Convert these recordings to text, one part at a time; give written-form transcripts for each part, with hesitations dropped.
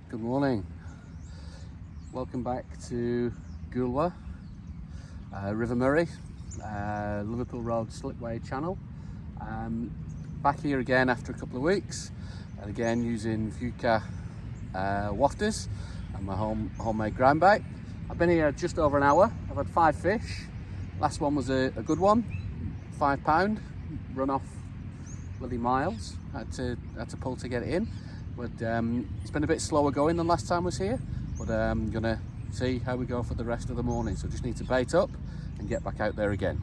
Good morning. Welcome back to Goolwa, River Murray, Liverpool Road Slipway channel. Back here again after a couple of weeks, and again using Fjuka wafters and my homemade ground bait. I've been here just over an hour. I've had 5 fish. Last one was a good one, £5, run off bloody miles. Had to pull to get it in. But it's been a bit slower going than last time I was here, but I'm gonna see how we go for the rest of the morning. So just need to bait up and get back out there again.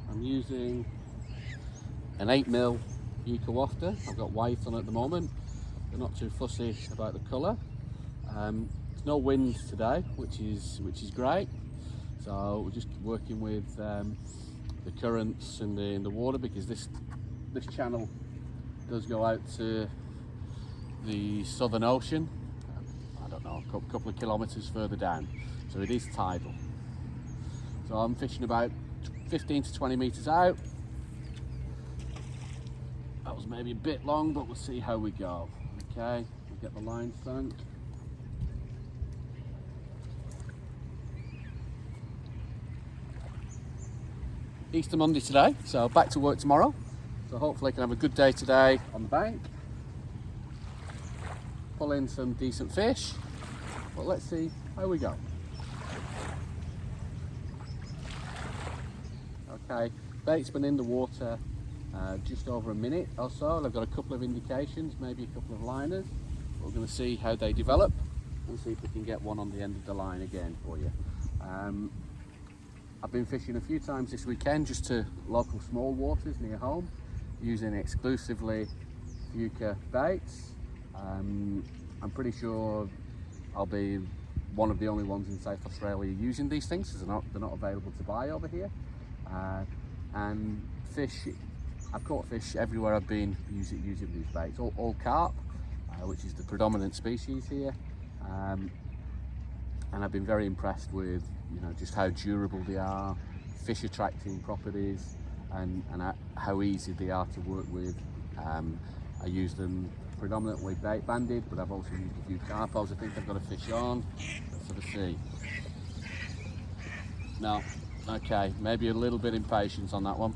I'm using an 8mm Fjuka wafter. I've got white on at the moment. They're not too fussy about the colour. There's no wind today, which is great. So we're just working with the currents in the water, because this channel does go out to the Southern Ocean. I don't know, a couple of kilometres further down. So it is tidal. So I'm fishing about 15 to 20 metres out. That was maybe a bit long, but we'll see how we go. Okay, we'll get the line sunk. Easter Monday today, so back to work tomorrow. So hopefully I can have a good day today on the bank, pull in some decent fish, but let's see how we go. Okay, bait's been in the water just over a minute or so, and I've got a couple of indications, maybe a couple of liners. We're going to see how they develop and see if we can get one on the end of the line again for you. I've been fishing a few times this weekend just to local small waters near home, using exclusively Fjuka baits. I'm pretty sure I'll be one of the only ones in South Australia using these things, because they're not available to buy over here. And fish, I've caught fish everywhere I've been using these baits, all carp, which is the predominant species here. And I've been very impressed with, just how durable they are, fish attracting properties, and how easy they are to work with. I use them predominantly bait banded, but I've also used a few carpos. I think I've got a fish on. Let's have a see. No, okay, maybe a little bit impatience on that one.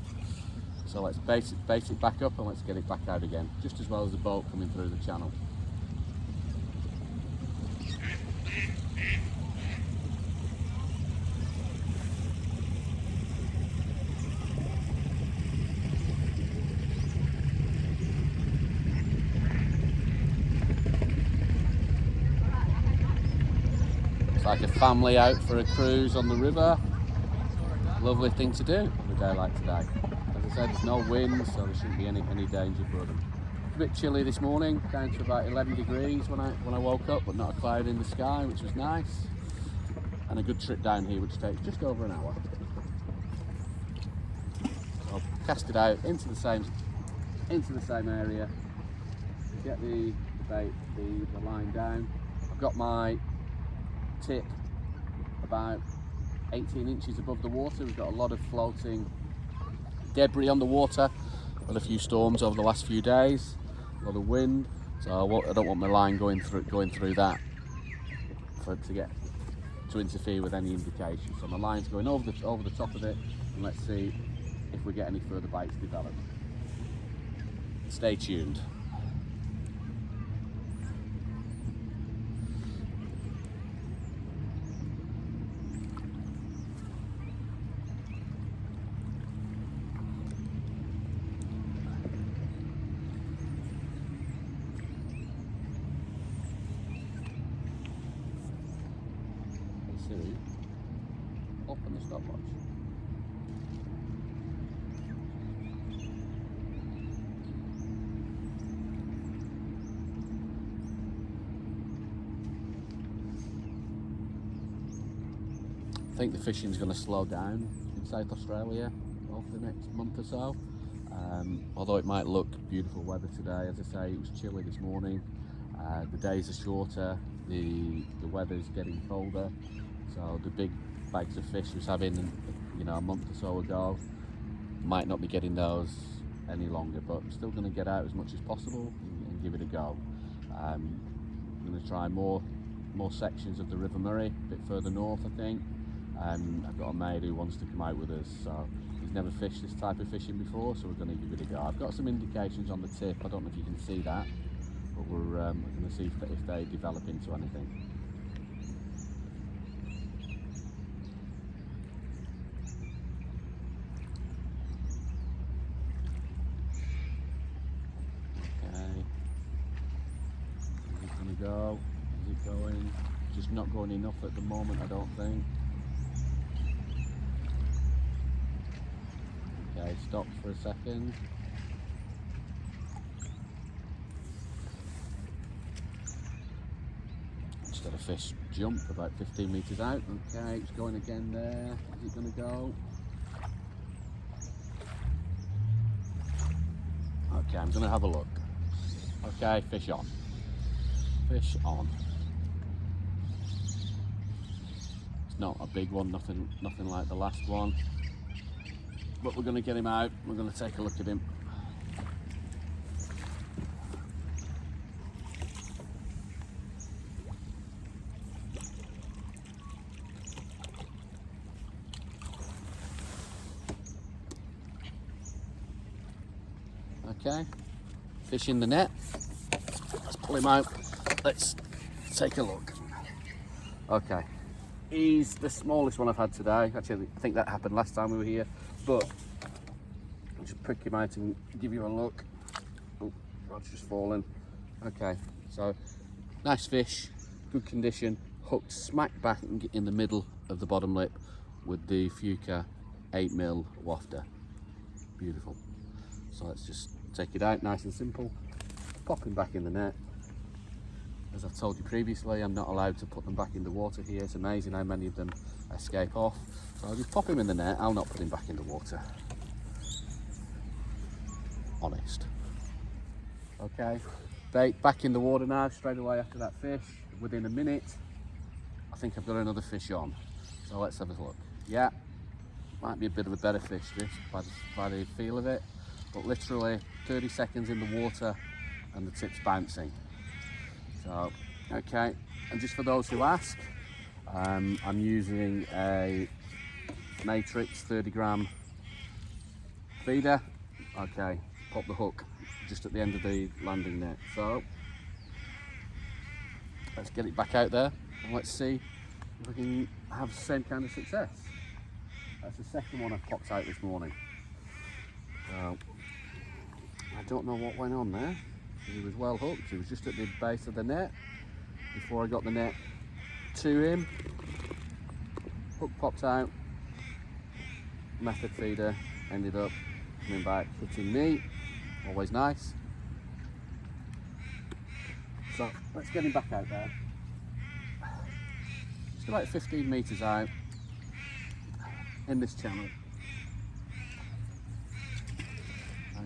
So let's bait it back up and let's get it back out again, just as well as the boat coming through the channel. It's like a family out for a cruise on the river. Lovely thing to do on a day like today. As I said, there's no wind, so there shouldn't be any danger for them. It's a bit chilly this morning, down to about 11 degrees when I woke up, but not a cloud in the sky, which was nice. And a good trip down here, which takes just over an hour. So I'll cast it out into the same area, get the bait, the line down. I've got my tip about 18 inches above the water. We've got a lot of floating debris on the water, had a few storms over the last few days, a lot of wind, so I don't want my line going through that to interfere with any indication. So my line's going over the top of it, and let's see if we get any further bites develop. Stay tuned. Open the stopwatch. I think the fishing's going to slow down in South Australia over the next month or so. Although it might look beautiful weather today, as I say, it was chilly this morning. The days are shorter, the weather's getting colder, so the big bags of fish I was having, a month or so ago, might not be getting those any longer, but I'm still going to get out as much as possible and give it a go. I'm going to try more sections of the River Murray, a bit further north, I think. I've got a mate who wants to come out with us, so he's never fished this type of fishing before, so we're going to give it a go. I've got some indications on the tip. I don't know if you can see that, but we're going to see if they develop into anything. Go. Is it going? Just not going enough at the moment, I don't think. Okay, stop for a second. Just had a fish jump about 15 metres out. Okay, it's going again there. Is it going to go? Okay, I'm going to have a look. Okay, fish on. Fish on. It's not a big one, nothing like the last one, but we're going to get him out. We're going to take a look at him. Okay, fish in the net. Let's pull him out. Let's take a look. Okay, he's the smallest one I've had today. Actually, I think that happened last time we were here, but I'll just prick him out and give you a look. Oh, rod's just fallen. Okay, so nice fish, good condition, hooked smack back in the middle of the bottom lip with the Fjuka 8mm wafter. Beautiful. So let's just take it out, nice and simple. Pop him back in the net. As I've told you previously, I'm not allowed to put them back in the water here. It's amazing how many of them escape off. So I'll just pop him in the net. I'll not put him back in the water. Honest. Okay, bait back in the water now, straight away after that fish. Within a minute, I think I've got another fish on. So let's have a look. Yeah, might be a bit of a better fish this, by the feel of it. But literally 30 seconds in the water and the tip's bouncing. So, okay, and just for those who ask, I'm using a Matrix 30-gram feeder. Okay, pop the hook just at the end of the landing net. So, let's get it back out there and let's see if we can have the same kind of success. That's the second one I've popped out this morning. So, I don't know what went on there. He was well hooked. He was just at the base of the net before I got the net to him. Hook popped out. Method feeder ended up coming back, hitting me. Always nice. So let's get him back out there. Just about 15 metres out in this channel.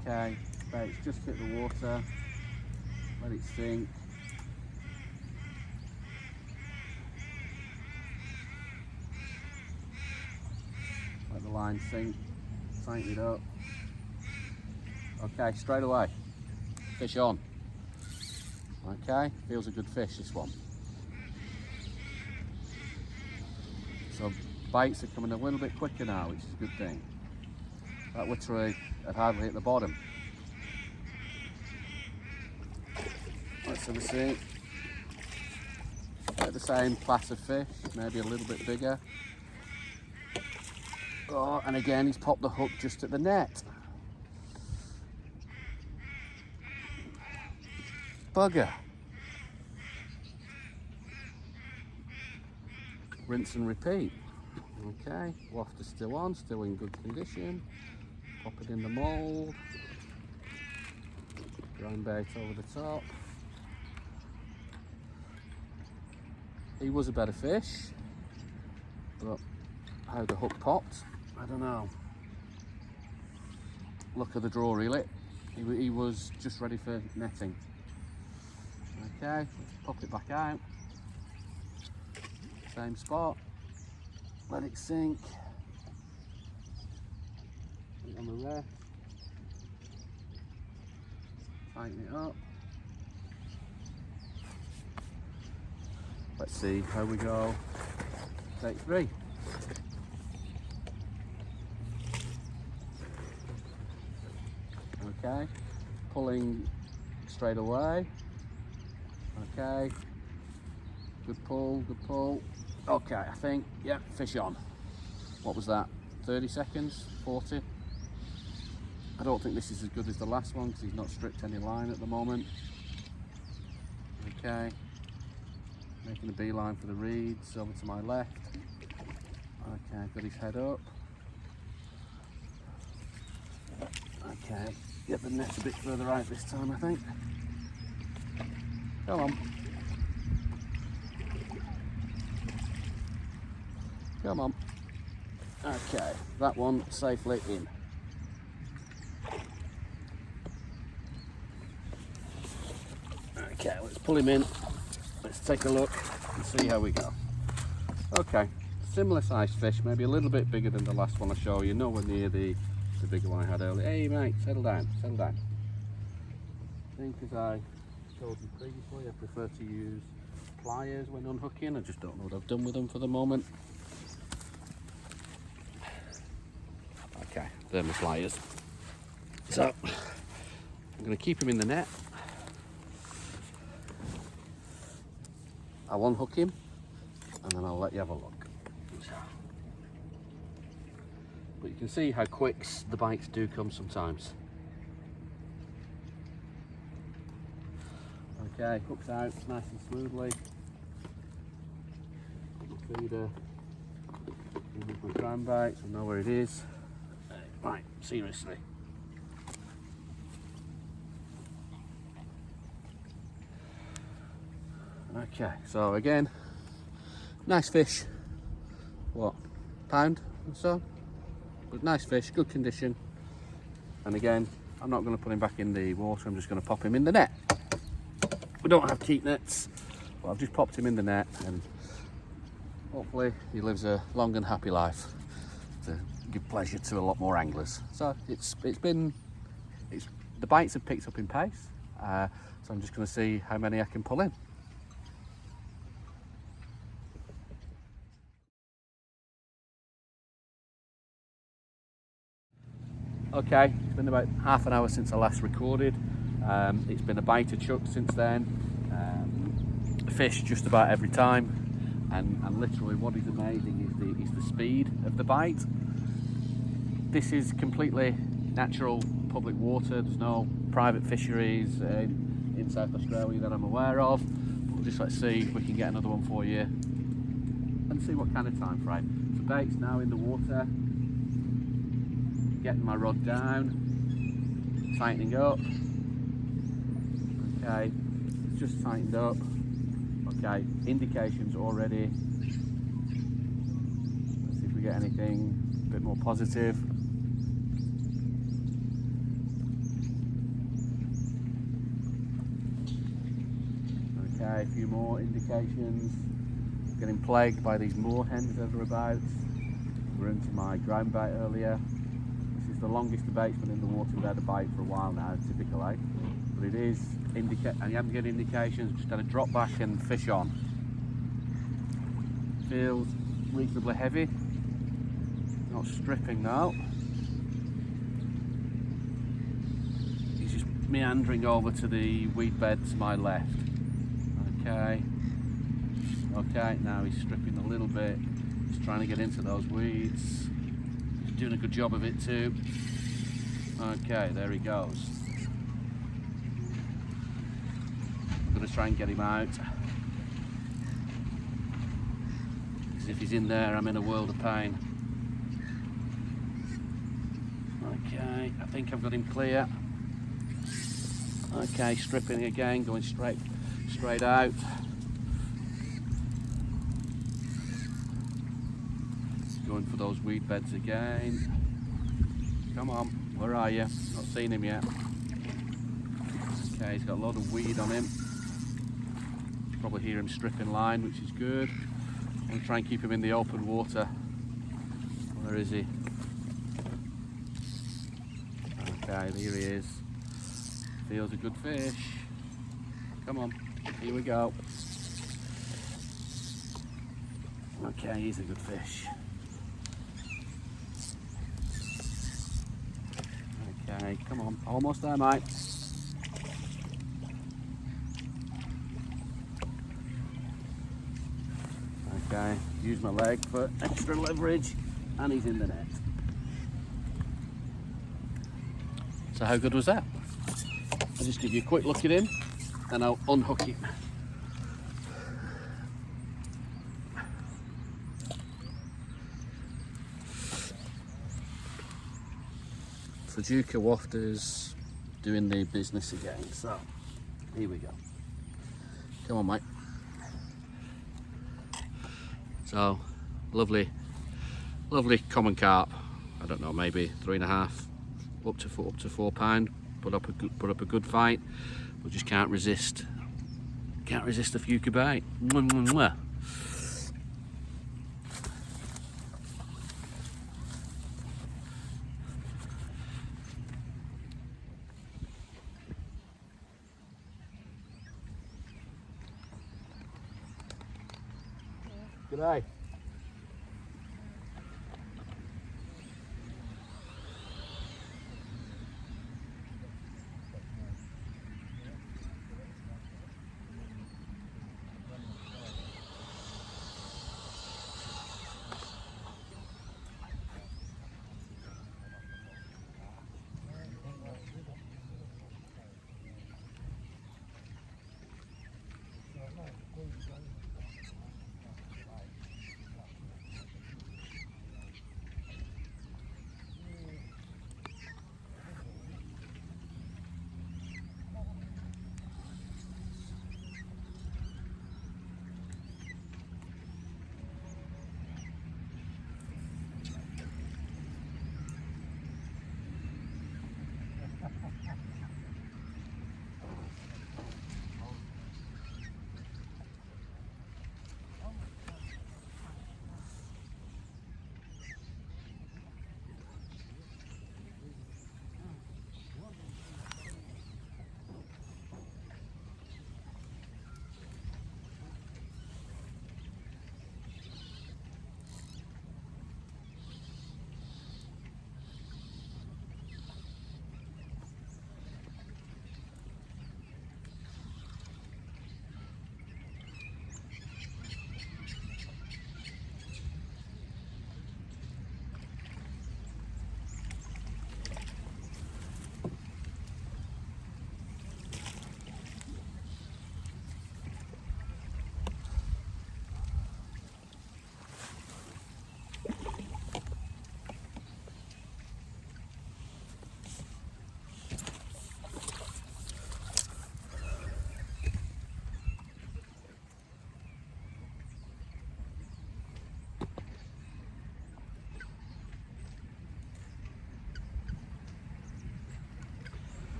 Okay, bait's just hit the water. Let it sink. Let the line sink. Tighten it up. Okay, straight away. Fish on. Okay, feels a good fish, this one. So bites are coming a little bit quicker now, which is a good thing. That literally had hardly hit the bottom. Let's have a see. Like the same class of fish, maybe a little bit bigger. Oh, and again he's popped the hook just at the net. Bugger. Rinse and repeat. Okay, wafter's still on, still in good condition. Pop it in the mould. Ground bait over the top. He was a better fish, but how the hook popped, I don't know. Look at the draw reel. He was just ready for netting. Okay, let's pop it back out. Same spot. Let it sink. Put it on the this. Tighten it up. Let's see how we go. Take 3. Okay, pulling straight away. Okay, good pull, good pull. Okay, I think, yeah, fish on. What was that, 30 seconds, 40? I don't think this is as good as the last one because he's not stripped any line at the moment. Okay, making a beeline for the reeds over to my left. Okay, got his head up. Okay, get the net a bit further out this time, I think. Come on. Come on. Okay, that one safely in. Okay, let's pull him in. Let's take a look and see how we go. Okay, similar sized fish, maybe a little bit bigger than the last one I showed you, nowhere near the bigger one I had earlier. Hey mate, settle down, settle down. I think as I told you previously, I prefer to use pliers when unhooking. I just don't know what I've done with them for the moment. Okay, they're my pliers. So, I'm going to keep him in the net. I'll unhook him and then I'll let you have a look. But you can see how quick the bites do come sometimes. Okay, hooks out nice and smoothly. Put my feeder in with my ground bite so I know where it is. Right, seriously. Okay, so again, nice fish. What, pound or so? But nice fish, good condition. And again, I'm not going to put him back in the water, I'm just going to pop him in the net. We don't have keep nets, but I've just popped him in the net and hopefully he lives a long and happy life to give pleasure to a lot more anglers. So the bites have picked up in pace, so I'm just going to see how many I can pull in. Okay, it's been about half an hour since I last recorded. It's been a bite of chuck since then. Fish just about every time, and literally what is amazing is the speed of the bite. This is completely natural public water. There's no private fisheries in South Australia that I'm aware of. But just let's see if we can get another one for you and see what kind of time frame. So bait's now in the water. Getting my rod down, tightening up. Okay, it's just tightened up. Okay, indications already. Let's see if we get anything a bit more positive. Okay, a few more indications. Getting plagued by these moorhens that are about. We're into my ground bait earlier. This is the longest the bait's been in the water without a bite for a while now, typically. But it is and you haven't got indications, just had a drop back and fish on. Feels reasonably heavy. Not stripping now. He's just meandering over to the weed bed to my left. Okay. Okay, now he's stripping a little bit. He's trying to get into those weeds. He's doing a good job of it too. Okay, there he goes. I'm going to try and get him out. Because if he's in there, I'm in a world of pain. Okay, I think I've got him clear. Okay, stripping again, going straight out. Going for those weed beds again. Come on, where are you? Not seen him yet. Okay, he's got a lot of weed on him. You can probably hear him stripping line, which is good. I'm going to try and keep him in the open water. Where is he? Okay, there he is. Feels a good fish. Come on, here we go. Okay, he's a good fish. Okay, come on, almost there, mate. Okay, use my leg for extra leverage, and he's in the net. So how good was that? I'll just give you a quick look at him, and I'll unhook him. Fjuka wafters doing the business again. So here we go. Come on, mate. So lovely common carp. I don't know, maybe 3.5 up to 4 pound. Put up a good fight, but just can't resist the Fjuka bait. Mwah, mwah, mwah. G'day.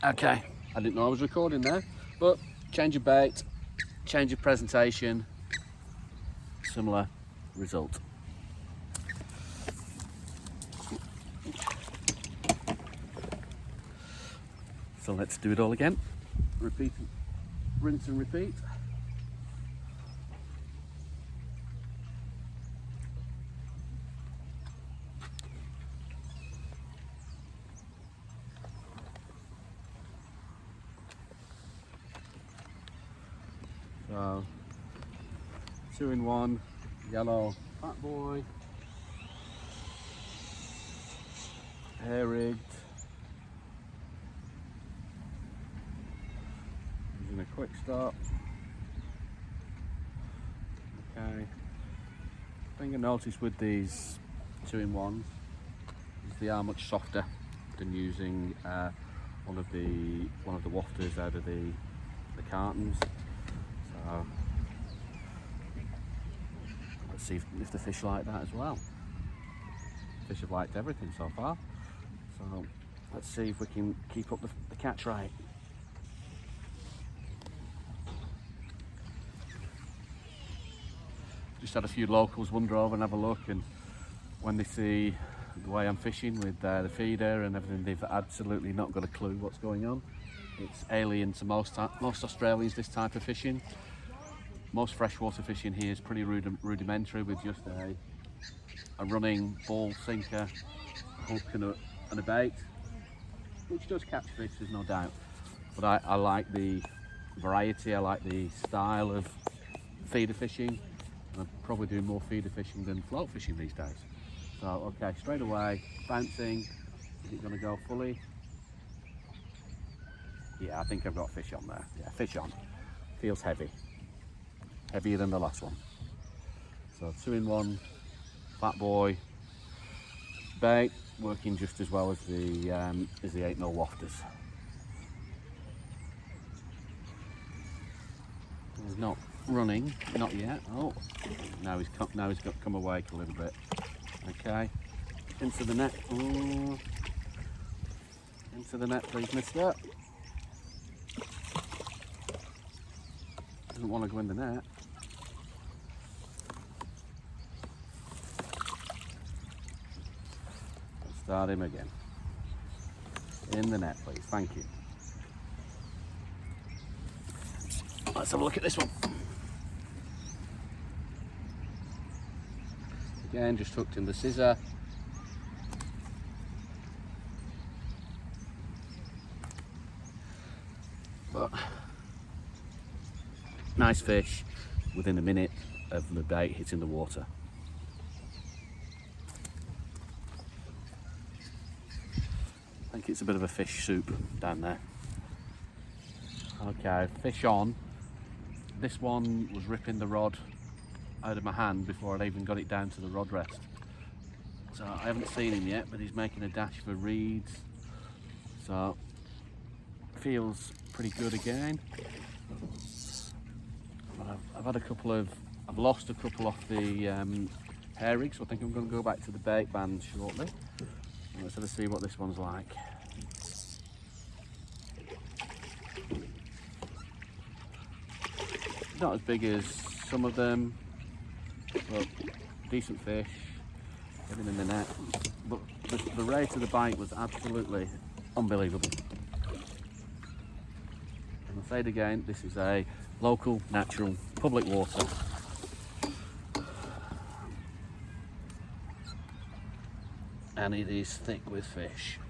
Okay, I didn't know I was recording there, but change of bait, change of presentation, similar result. So let's do it all again. Repeat, rinse and repeat. So, 2-in-1, yellow fat boy, hair rigged, using a quick stop. Okay, thing I noticed with these 2-in-1s is they are much softer than using one of the wafters out of the cartons. So let's see if the fish like that as well. Fish have liked everything so far. So let's see if we can keep up the catch rate. just had a few locals wander over and have a look, and when they see the way I'm fishing with the feeder and everything, they've absolutely not got a clue what's going on. It's alien to most Australians, this type of fishing. Most freshwater fishing here is pretty rudimentary, with just a running ball sinker, hook and a bait, which does catch fish, there's no doubt. But I like the variety, I like the style of feeder fishing. And I probably do more feeder fishing than float fishing these days. So, okay, straight away, bouncing. Is it going to go fully? Yeah, I think I've got fish on there. Yeah, fish on. Feels heavy. Heavier than the last one. So 2-in-1 fat boy bait, working just as well as the 8mm wafters. He's not running, not yet. Oh, now he's got come awake a little bit. Okay, into the net. Ooh. Into the net, please, mister. Doesn't want to go in the net. Start him again. In the net, please. Thank you. Let's have a look at this one. Again, just hooked in the scissor. But nice fish within a minute of the bait hitting the water. I think it's a bit of a fish soup down there. Okay, fish on. This one was ripping the rod out of my hand before I'd even got it down to the rod rest. So I haven't seen him yet, but he's making a dash for reeds. So feels pretty good again. But I've lost a couple off the hair rig, so I think I'm going to go back to the bait band shortly. Let's have a see what this one's like. Not as big as some of them, but decent fish, getting in the net. But the rate of the bite was absolutely unbelievable. And I'll say it again, this is a local, natural, public water. And it is thick with fish.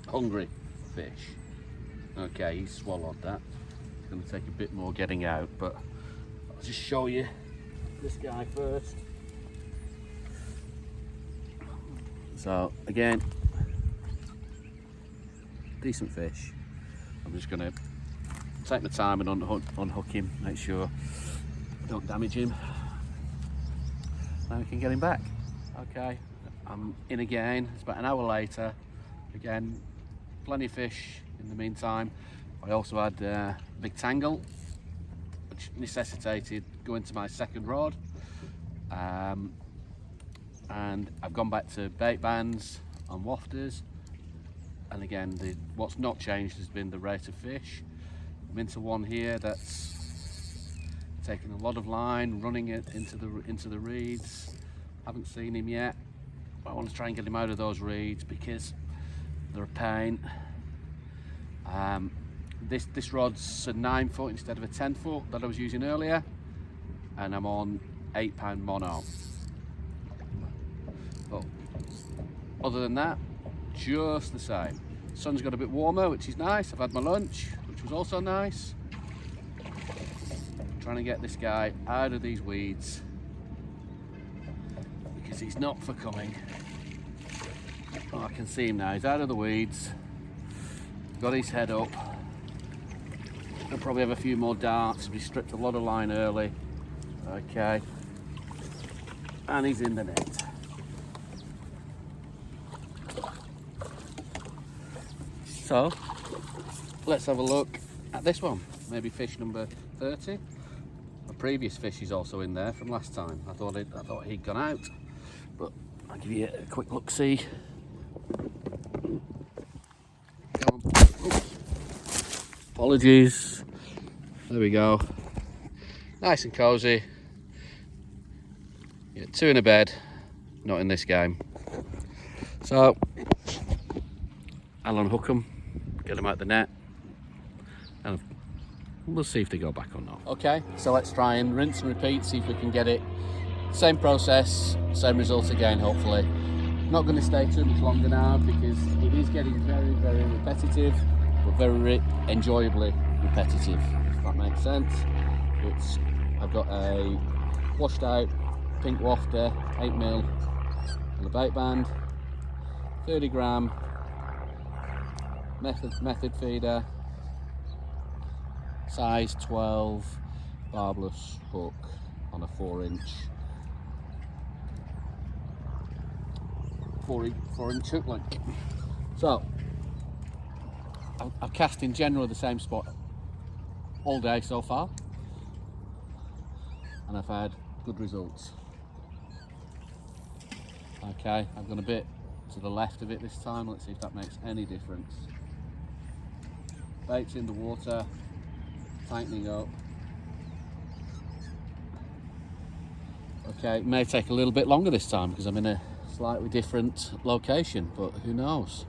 Hungry fish. Okay, he swallowed that. It's going to take a bit more getting out, but I'll just show you this guy first. So again, decent fish. I'm just going to take my time and unhook him, make sure I don't damage him. Now we can get him back. Okay, I'm in again. It's about an hour later. Again, plenty of fish in the meantime. I also had a big tangle, which necessitated going to my second rod. And I've gone back to bait bands and wafters. And again, what's not changed has been the rate of fish. I'm into one here that's taking a lot of line, running it into the reeds. Haven't seen him yet. I want to try and get him out of those reeds because they're a pain. This rod's a 9-foot instead of a 10-foot that I was using earlier, and I'm on 8-pound mono. But other than that, just the same. Sun's got a bit warmer, which is nice. I've had my lunch, which was also nice. Trying to get this guy out of these weeds because he's not for coming. Oh, I can see him now. He's out of the weeds. Got his head up. He'll probably have a few more darts. We stripped a lot of line early. Okay. And he's in the net. So, let's have a look at this one. Maybe fish number 30. A previous fish is also in there from last time. I thought he'd gone out, but I'll give you a quick look see. Apologies. There we go. Nice and cosy. Yeah, 2 in a bed, not in this game. So I'll unhook them, get them out the net, and we'll see if they go back or not. Okay, so let's try and rinse and repeat, see if we can get it. Same process, same result again, hopefully. Not going to stay too much longer now because it is getting very, very repetitive, but very enjoyably repetitive, if that makes sense. I've got a washed out pink wafter, 8mm on the bait band, 30 gram method feeder, size 12 barbless hook on a 4-inch hook length. So I've cast in generally the same spot all day so far, and I've had good results. Okay, I've gone a bit to the left of it this time. Let's see if that makes any difference. Bait's in the water, tightening up. Okay, it may take a little bit longer this time because I'm in a slightly different location, but who knows?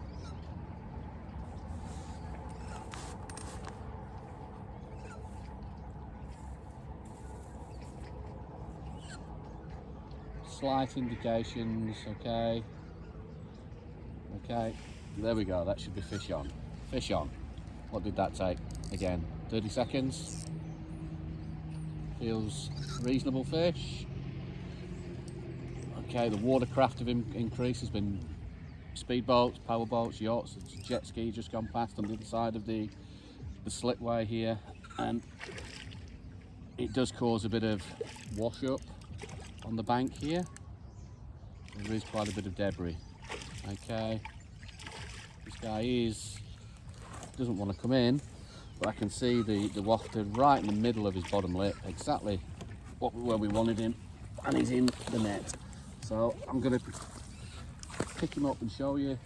Slight indications, okay. Okay, there we go, that should be fish on. Fish on. What did that take? Again, 30 seconds. Feels reasonable fish. Okay, the watercraft have increased. Has been speedboats, powerboats, yachts, jet ski just gone past on the other side of the slipway here, and it does cause a bit of wash up on the bank here. There is quite a bit of debris. Okay, this guy doesn't want to come in, but I can see the wafter right in the middle of his bottom lip, exactly where we wanted him, and he's in the net. So I'm going to pick him up and show you,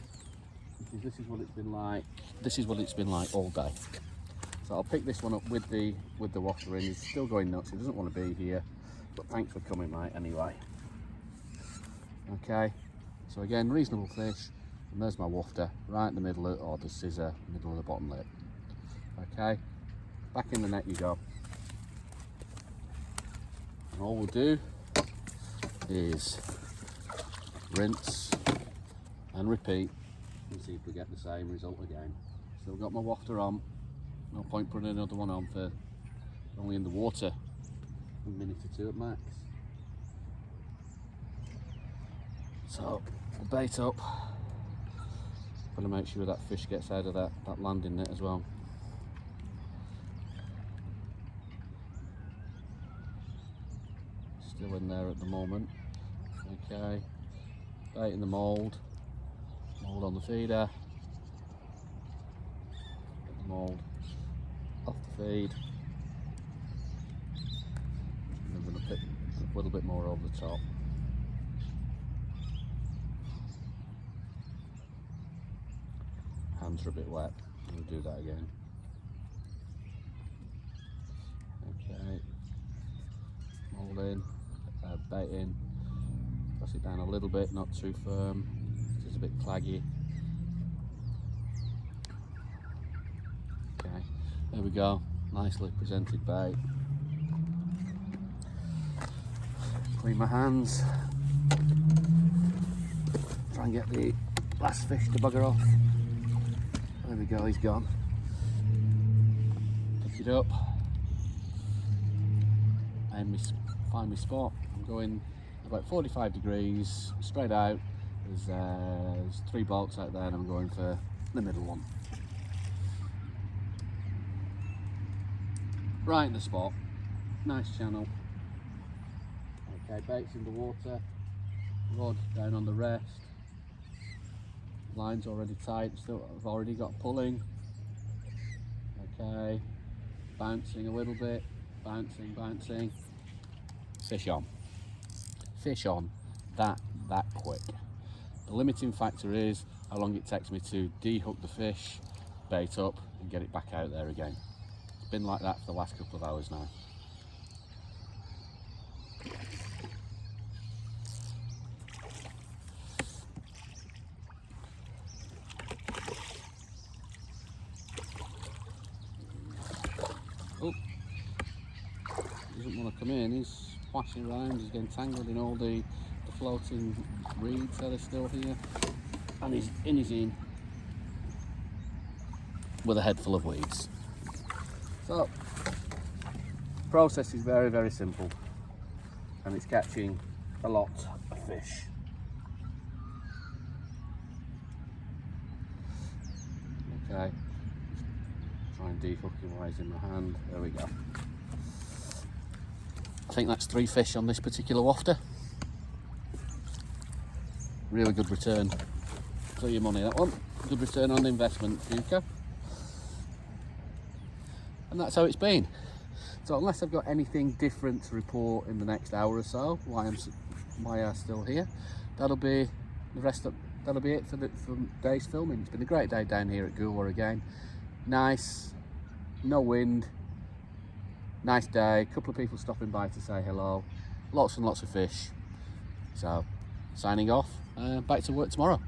because this is what it's been like. This is what it's been like all day. So I'll pick this one up with the wafter in. He's still going nuts. He doesn't want to be here, but thanks for coming, mate. Anyway. Okay. So again, reasonable fish, and there's my wafter right in the middle of, or the scissor, middle of the bottom lip. Okay. Back in the net you go. And all we'll do is rinse and repeat and see if we get the same result again. Still got my wafter on, no point putting another one on for only in the water a minute or two at max. So we'll bait up, gotta make sure that fish gets out of that landing net as well. Still in there at the moment. Okay, bait in the mould on the feeder, get the mould off the feed, and I'm going to pick a little bit more over the top. Hands are a bit wet, I'm going to do that again. Okay, mould in, bait in. Press it down a little bit, not too firm, it's a bit claggy. Okay, there we go, nicely presented bait. Clean my hands, try and get the last fish to bugger off. There we go, he's gone. Pick it up and find my spot. I'm going about 45 degrees straight out. There's 3 bolts out there and I'm going for the middle one. Right in the spot, nice channel. Okay, bait's in the water, rod down on the rest, line's already tight, I've already got pulling. Okay, bouncing a little bit, bouncing, fish on. Fish on that quick. The limiting factor is how long it takes me to de-hook the fish, bait up and get it back out there again. It's been like that for the last couple of hours now. careful. He doesn't want to come in, he's splashing around, he's getting tangled in all the floating reeds that are still here. And he's in his in with a head full of weeds. So, the process is very, very simple. And it's catching a lot of fish. Okay, try and dehook him while he's in my hand. There we go. I think that's 3 fish on this particular wafter. Really good return for your money, that one. Good return on the investment, Fjuka. And that's how it's been. So unless I've got anything different to report in the next hour or so, why I'm still here, that'll be it for today's filming. It's been a great day down here at Goolwa again. Nice, no wind, nice day. A couple of people stopping by to say hello. Lots and lots of fish. So signing off. Back to work tomorrow.